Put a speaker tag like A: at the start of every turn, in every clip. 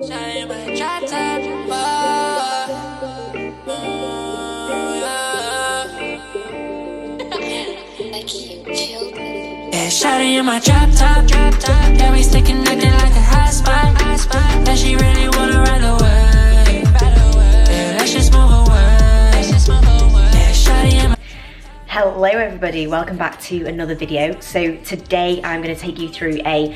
A: Shawty in my drop top, yeah, we stick connected like a hot spot. That she really wanna ride away. Yeah, let's just move away. Yeah, shawty in my...
B: Hello everybody, welcome back to another video. So today I'm going to take you through a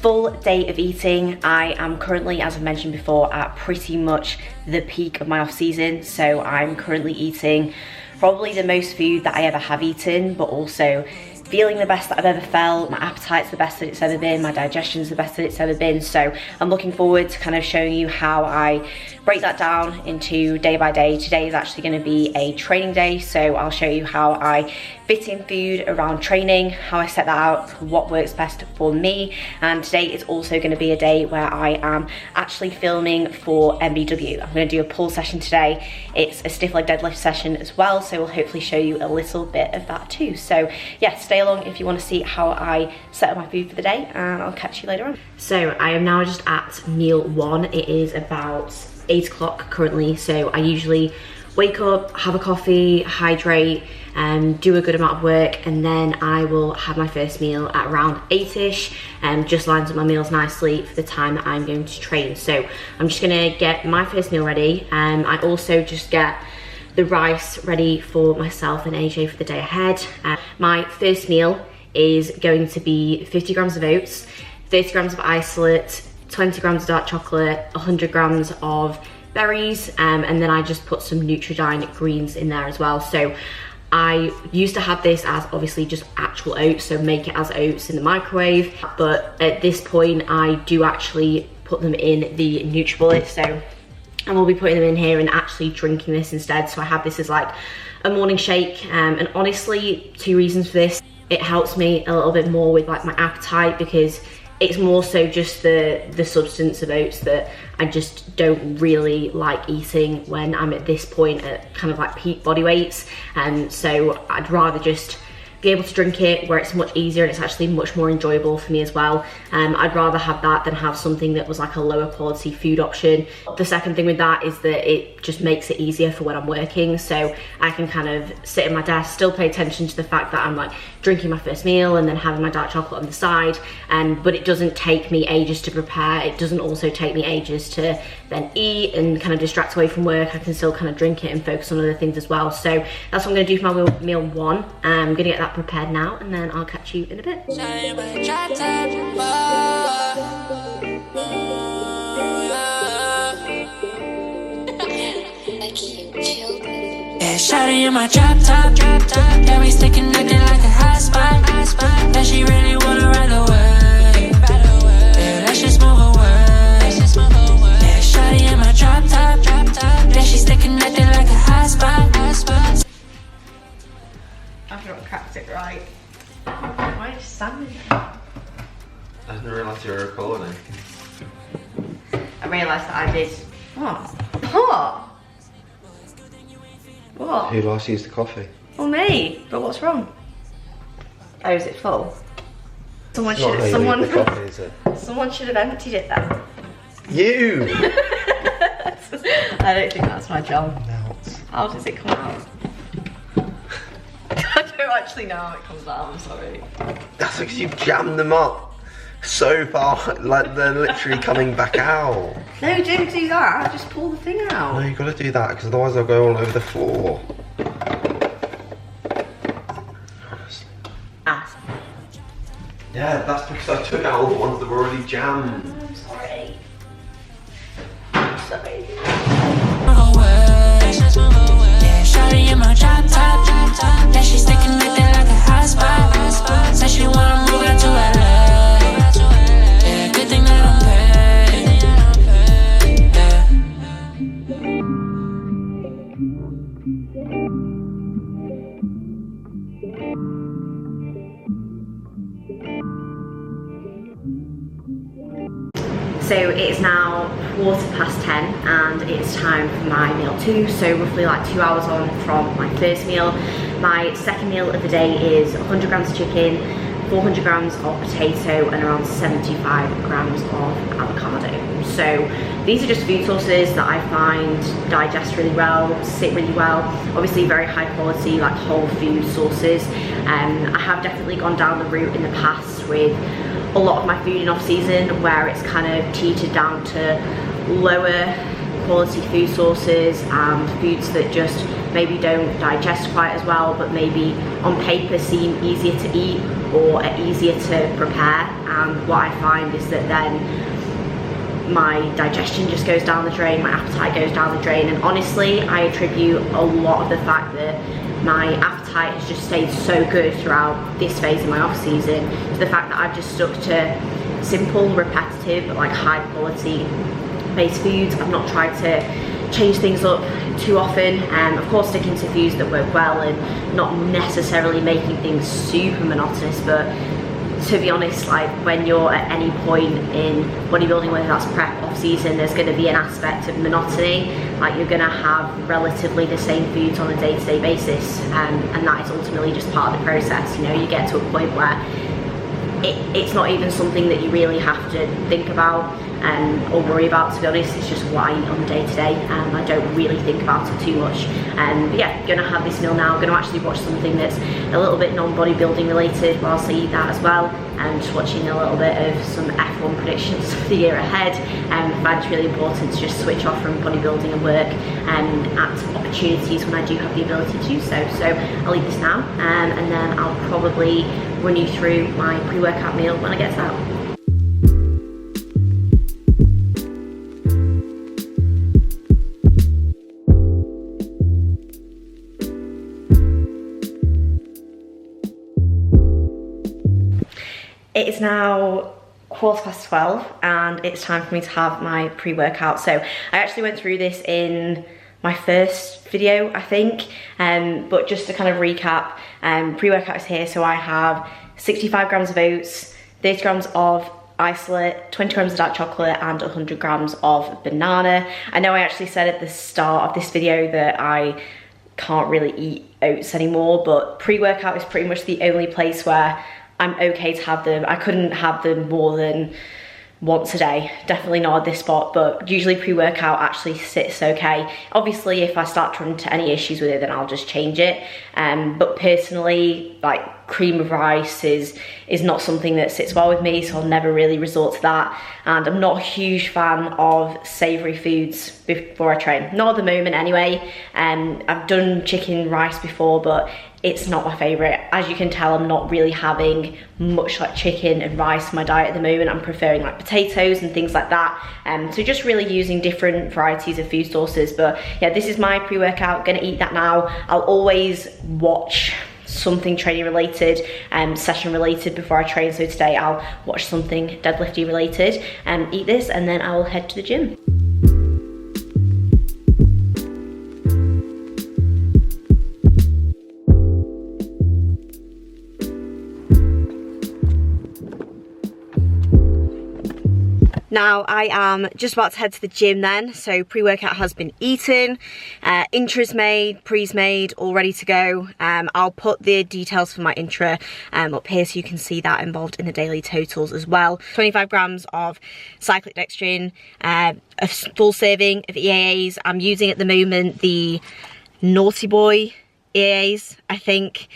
B: full day of eating. I am currently, as I've mentioned before, at pretty much the peak of my off season. So I'm currently eating probably the most food that I ever have eaten, but also feeling the best that I've ever felt. My appetite's the best that it's ever been, my digestion's the best that it's ever been. So I'm looking forward to kind of showing you how I break that down into day by day. Today is actually going to be a training day, so I'll show you how I fit in food around training, how I set that out, what works best for me. And today is also going to be a day where I am actually filming for MBW. I'm going to do a pull session today. It's a stiff leg deadlift session as well, so we'll hopefully show you a little bit of that too. So yeah, stay along if you want to see how I set up my food for the day, and I'll catch you later on. So I am now just at meal one. It is about 8 o'clock currently, so I usually wake up, have a coffee, hydrate, do a good amount of work, and then I will have my first meal at around 8ish, and just lines up my meals nicely for the time that I'm going to train. So I'm just gonna get my first meal ready. I also just get the rice ready for myself and AJ for the day ahead. My first meal is going to be 50 grams of oats, 30 grams of isolate, 20 grams of dark chocolate, 100 grams of berries, and then I just put some Nutridyne greens in there as well. So I used to have this as obviously just actual oats, so make it as oats in the microwave, but at this point I do actually put them in the NutriBullet, so I will be putting them in here and actually drinking this instead. So I have this as like a morning shake, and honestly, 2 reasons for this. It helps me a little bit more with like my appetite, because it's more so just the substance of oats that I just don't really like eating when I'm at this point at kind of like peak body weights. And so I'd rather just be able to drink it where it's much easier and it's actually much more enjoyable for me as well. I'd rather have that than have something that was like a lower quality food option. The second thing with that is that it just makes it easier for when I'm working, so I can kind of sit at my desk, still pay attention to the fact that I'm like drinking my first meal and then having my dark chocolate on the side, but it doesn't take me ages to prepare. It doesn't also take me ages to then eat and kind of distract away from work. I can still kind of drink it and focus on other things as well. So that's what I'm going to do for my meal one. I'm going to get that prepared now, and then I'll catch you in a bit.
A: Yeah, shawty in my drop top, yeah, we stick connected like a hot spot. That she really wanna ride away. Yeah, let's just move away. Yeah, shawty in my drop top, yeah, she stick connected like a hot spot.
B: I've not cracked it right. Why are you standing there?
C: I didn't realise you were recording.
B: I realised that I did. What? What? What?
C: Who last used the coffee?
B: Well, me. But what's wrong? Oh, is it full? Someone
C: Not
B: should.
C: really
B: Someone.
C: the coffee, is it?
B: Someone should have emptied it then.
C: You.
B: I don't think that's my job.
C: Melt.
B: How does it come out? I don't actually know how it comes out. I'm sorry.
C: That's because you've jammed them up so far, like they're literally coming back out.
B: No, don't do that. Just pull the thing out.
C: No, you've got to do that, because otherwise they'll go all over the floor.
B: Ah.
C: Yeah, that's because I took out all the ones that were already jammed.
B: I'm sorry. I'm sorry.
A: Yeah, shawty in my drop top, yeah, she stick connected like a hot spot. Said she wanna move out to LA. Yeah, good thing that I'm paid. Yeah.
B: So it's now 10:15 and it's time for my meal two. So roughly like 2 hours on from my first meal. My second meal of the day is 100 grams of chicken, 400 grams of potato and around 75 grams of avocado. So these are just food sources that I find digest really well, sit really well. Obviously very high quality, like whole food sources. I have definitely gone down the route in the past with a lot of my food in off season where it's kind of teetered down to lower quality food sources and foods that just maybe don't digest quite as well, but maybe on paper seem easier to eat or are easier to prepare. And what I find is that then my digestion just goes down the drain, my appetite goes down the drain, and honestly I attribute a lot of the fact that my appetite has just stayed so good throughout this phase of my off season to the fact that I've just stuck to simple, repetitive, but like high quality based foods. I've not tried to change things up too often, and of course sticking to foods that work well and not necessarily making things super monotonous. But to be honest, like when you're at any point in bodybuilding, whether that's prep, off season, there's going to be an aspect of monotony. Like you're going to have relatively the same foods on a day-to-day basis, and that is ultimately just part of the process. You know, you get to a point where it's not even something that you really have to think about or worry about, to be honest. It's just what I eat on the day-to-day, and I don't really think about it too much. But yeah, gonna have this meal now. I'm gonna actually watch something that's a little bit non-bodybuilding related whilst I eat that as well, and just watching a little bit of some F1 predictions for the year ahead. I find it's really important to just switch off from bodybuilding and work at opportunities when I do have the ability to do so. So I'll eat this now, and then I'll probably run you through my pre-workout meal when I get out. It is now 12:15 and it's time for me to have my pre-workout. So I actually went through this in my first video, I think, but just to kind of recap, pre-workout is here. So I have 65 grams of oats, 30 grams of isolate, 20 grams of dark chocolate, and 100 grams of banana. I know I actually said at the start of this video that I can't really eat oats anymore, but pre-workout is pretty much the only place where I'm okay to have them. I couldn't have them more than once a day, definitely not at this spot, but usually pre-workout actually sits okay. Obviously if I start to run into any issues with it, then I'll just change it, but personally, like, cream of rice is not something that sits well with me, so I'll never really resort to that. And I'm not a huge fan of savoury foods before I train, not at the moment anyway. I've done chicken rice before, but it's not my favourite. As you can tell, I'm not really having much like chicken and rice in my diet at the moment. I'm preferring like potatoes and things like that. So just really using different varieties of food sources. But yeah, this is my pre-workout, gonna eat that now. I'll always watch something training related, session related before I train. So today I'll watch something deadlifty related and eat this, and then I will head to the gym. Now I am just about to head to the gym then, so pre-workout has been eaten, intra's made, pre's made, all ready to go. I'll put the details for my intra up here so you can see that involved in the daily totals as well. 25 grams of cyclic dextrin, a full serving of EAAs. I'm using at the moment the Naughty Boy EAAs, I think.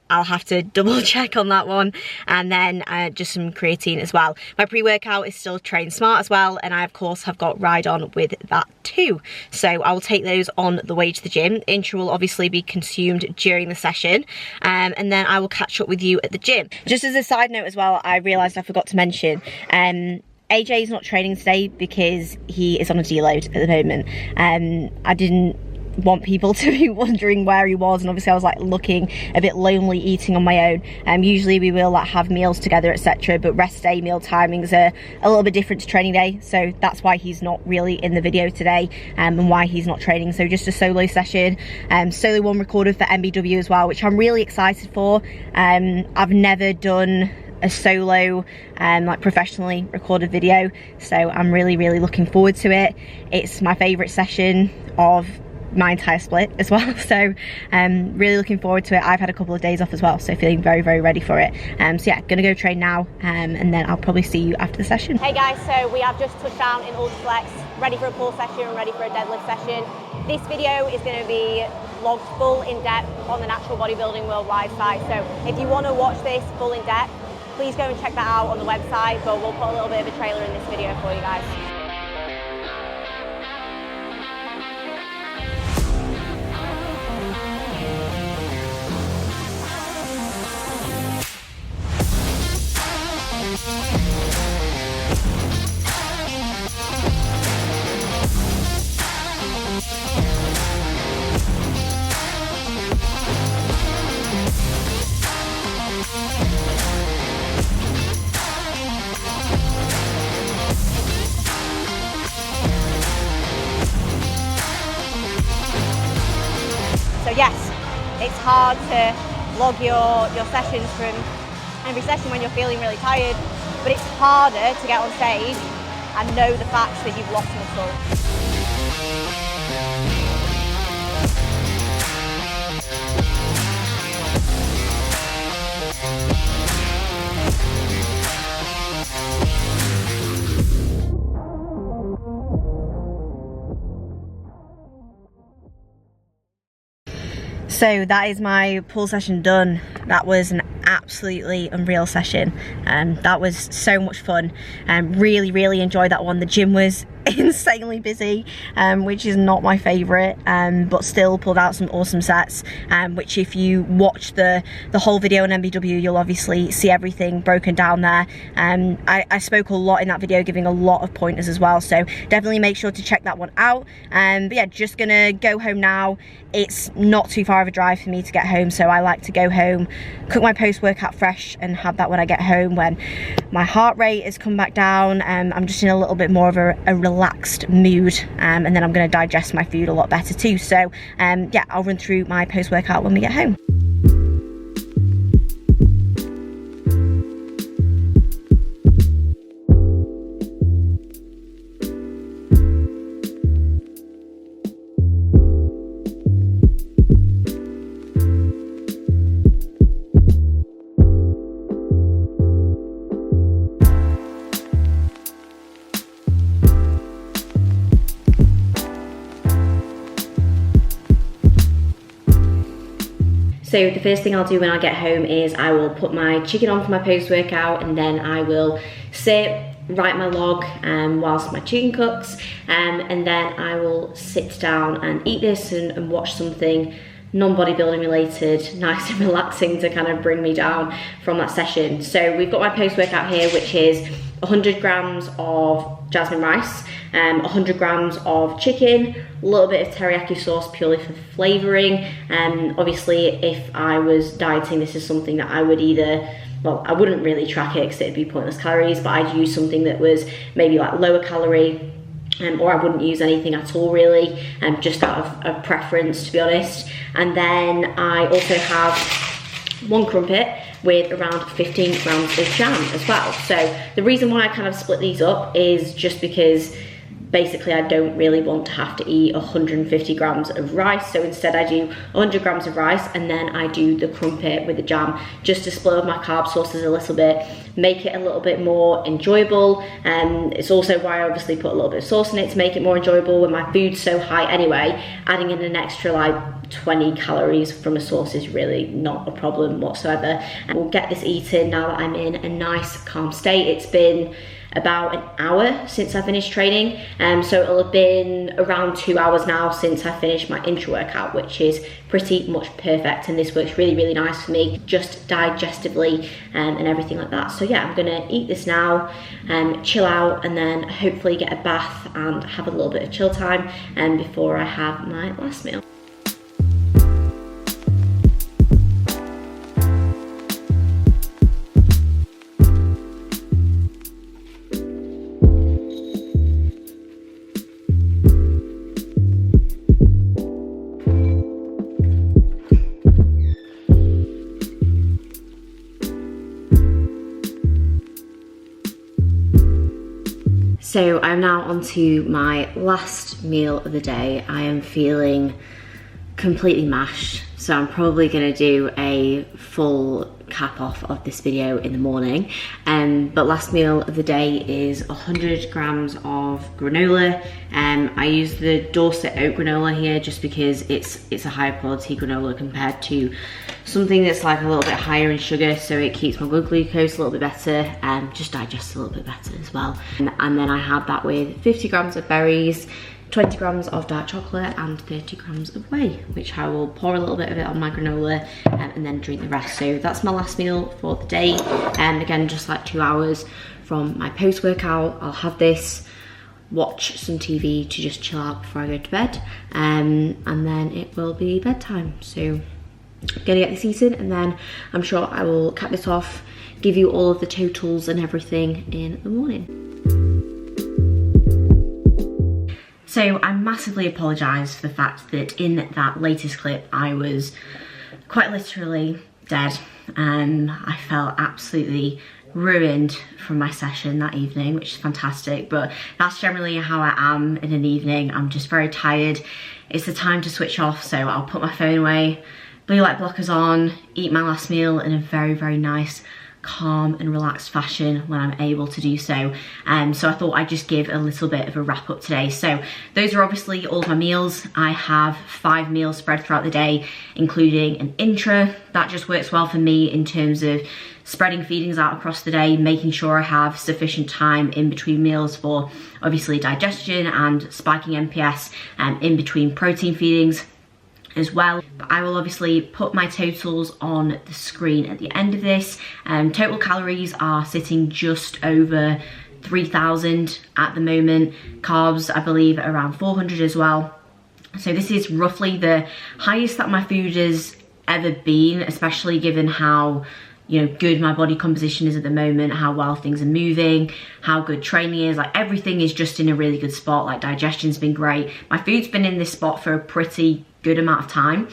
B: I'll have to double check on that one, and then just some creatine as well. My pre-workout is still Train Smart as well, and I of course have got Ride On with that too. So I will take those on the way to the gym. Intra will obviously be consumed during the session, and then I will catch up with you at the gym. Just as a side note as well, I realised I forgot to mention, AJ is not training today because he is on a deload at the moment. I didn't want people to be wondering where he was, and obviously I was like looking a bit lonely eating on my own. Usually we will like have meals together, etc., but rest day meal timings are a little bit different to training day, so that's why he's not really in the video today, and why he's not training. So just a solo session, solo one recorded for MBW as well, which I'm really excited for. I've never done a solo like professionally recorded video, so I'm really looking forward to it. It's my favorite session of my entire split as well. So really looking forward to it. I've had a couple of days off as well, so feeling very, very ready for it. So yeah, gonna go train now, and then I'll probably see you after the session.
D: Hey guys, so we have just touched down in Ultraflex, ready for a pull session and ready for a deadlift session. This video is going to be logged full in depth on the Natural Bodybuilding Worldwide site. So if you want to watch this full in depth, please go and check that out on the website, but we'll put a little bit of a trailer in this video for you guys. So yes, it's hard to log your sessions from every session when you're feeling really tired, but it's harder to get on stage and know the facts that you've lost muscle.
B: So that is my pull session done. That was an absolutely unreal session. That was so much fun. Really enjoyed that one. The gym was insanely busy, which is not my favourite, but still pulled out some awesome sets, which if you watch the whole video on MBW, you'll obviously see everything broken down there. I spoke a lot in that video, giving a lot of pointers as well, so definitely make sure to check that one out. But yeah, just gonna go home now. It's not too far of a drive for me to get home, so I like to go home, cook my post-workout fresh and have that when I get home, when my heart rate has come back down. I'm just in a little bit more of a relaxed mood, and then I'm going to digest my food a lot better too. So yeah, I'll run through my post-workout when we get home. So the first thing I'll do when I get home is I will put my chicken on for my post-workout, and then I will sit, write my log whilst my chicken cooks, and then I will sit down and eat this and watch something non-bodybuilding related, nice and relaxing to kind of bring me down from that session. So we've got my post-workout here, which is 100 grams of jasmine rice, 100 grams of chicken, a little bit of teriyaki sauce purely for flavouring. Obviously, if I was dieting, this is something that I would either, well, I wouldn't really track it because it'd be pointless calories, but I'd use something that was maybe like lower calorie, or I wouldn't use anything at all really, just out of preference, to be honest. And then I also have one crumpet with around 15 grams of jam as well. So the reason why I kind of split these up is just because basically I don't really want to have to eat 150 grams of rice, so instead I do 100 grams of rice and then I do the crumpet with the jam, just to split up my carb sources a little bit, make it a little bit more enjoyable. It's also why I obviously put a little bit of sauce in it to make it more enjoyable when my food's so high anyway. Adding in an extra like 20 calories from a sauce is really not a problem whatsoever. And we'll get this eaten now that I'm in a nice calm state. It's been about an hour since I finished training, so it'll have been around 2 hours now since I finished my intra workout, which is pretty much perfect, and this works really nice for me, just digestively and everything like that. So yeah, I'm gonna eat this now, chill out, and then hopefully get a bath and have a little bit of chill time before I have my last meal. So I'm now on to my last meal of the day. I am feeling completely mashed, so I'm probably gonna do a full cap off of this video in the morning. But last meal of the day is 100 grams of granola. I use the Dorset oat granola here just because it's a higher quality granola compared to something that's like a little bit higher in sugar, so it keeps my blood glucose a little bit better and just digests a little bit better as well. And then I have that with 50 grams of berries, 20 grams of dark chocolate and 30 grams of whey, which I will pour a little bit of it on my granola and then drink the rest. So that's my last meal for the day. And again, just like 2 hours from my post-workout, I'll have this, watch some TV to just chill out before I go to bed, and then it will be bedtime. So I'm gonna get this eaten and then I'm sure I will cap this off, give you all of the totals and everything in the morning. So I massively apologise for the fact that in that latest clip I was quite literally dead. I felt absolutely ruined from my session that evening, which is fantastic, but that's generally how I am in an evening. I'm just very tired. It's the time to switch off, so I'll put my phone away, blue light blockers on, eat my last meal in a very, very nice, calm and relaxed fashion when I'm able to do so. So I thought I'd just give a little bit of a wrap up today. So those are obviously all of my meals. I have 5 meals spread throughout the day, including an intra. That just works well for me in terms of spreading feedings out across the day, making sure I have sufficient time in between meals for obviously digestion and spiking MPS in between protein feedings as well. But I will obviously put my totals on the screen at the end of this. Total calories are sitting just over 3,000 at the moment. Carbs, I believe, are around 400 as well. So this is roughly the highest that my food has ever been, especially given how good my body composition is at the moment, how well things are moving, how good training is. Like, everything is just in a really good spot. Like, digestion's been great. My food's been in this spot for a pretty good amount of time,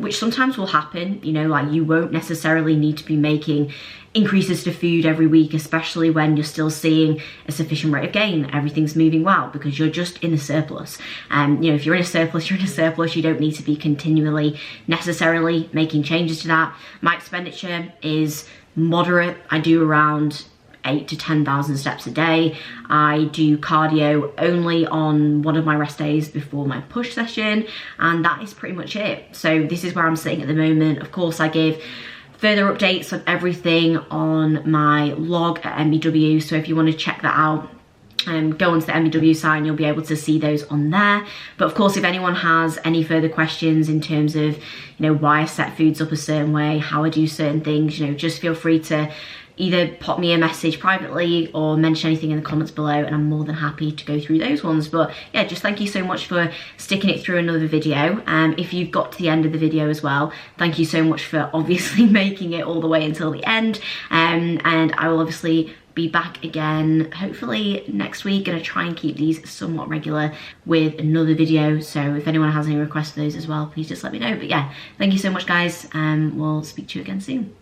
B: which sometimes will happen, like you won't necessarily need to be making increases to food every week, especially when you're still seeing a sufficient rate of gain. Everything's moving well because you're just in a surplus. If you're in a surplus, you're in a surplus. You don't need to be continually necessarily making changes to that. My expenditure is moderate. I do around 8,000 to 10,000 steps a day. I do cardio only on one of my rest days before my push session, and that is pretty much it. So this is where I'm sitting at the moment. Of course, I give further updates of everything on my log at MBW, so if you want to check that out, go onto the MBW site and you'll be able to see those on there. But of course, if anyone has any further questions in terms of why I set foods up a certain way, how I do certain things, just feel free to either pop me a message privately or mention anything in the comments below, and I'm more than happy to go through those ones. But yeah, just thank you so much for sticking it through another video. If you've got to the end of the video as well, thank you so much for obviously making it all the way until the end. And I will obviously be back again hopefully next week. Gonna try and keep these somewhat regular with another video, so if anyone has any requests for those as well, please just let me know. But yeah, thank you so much guys, and we'll speak to you again soon.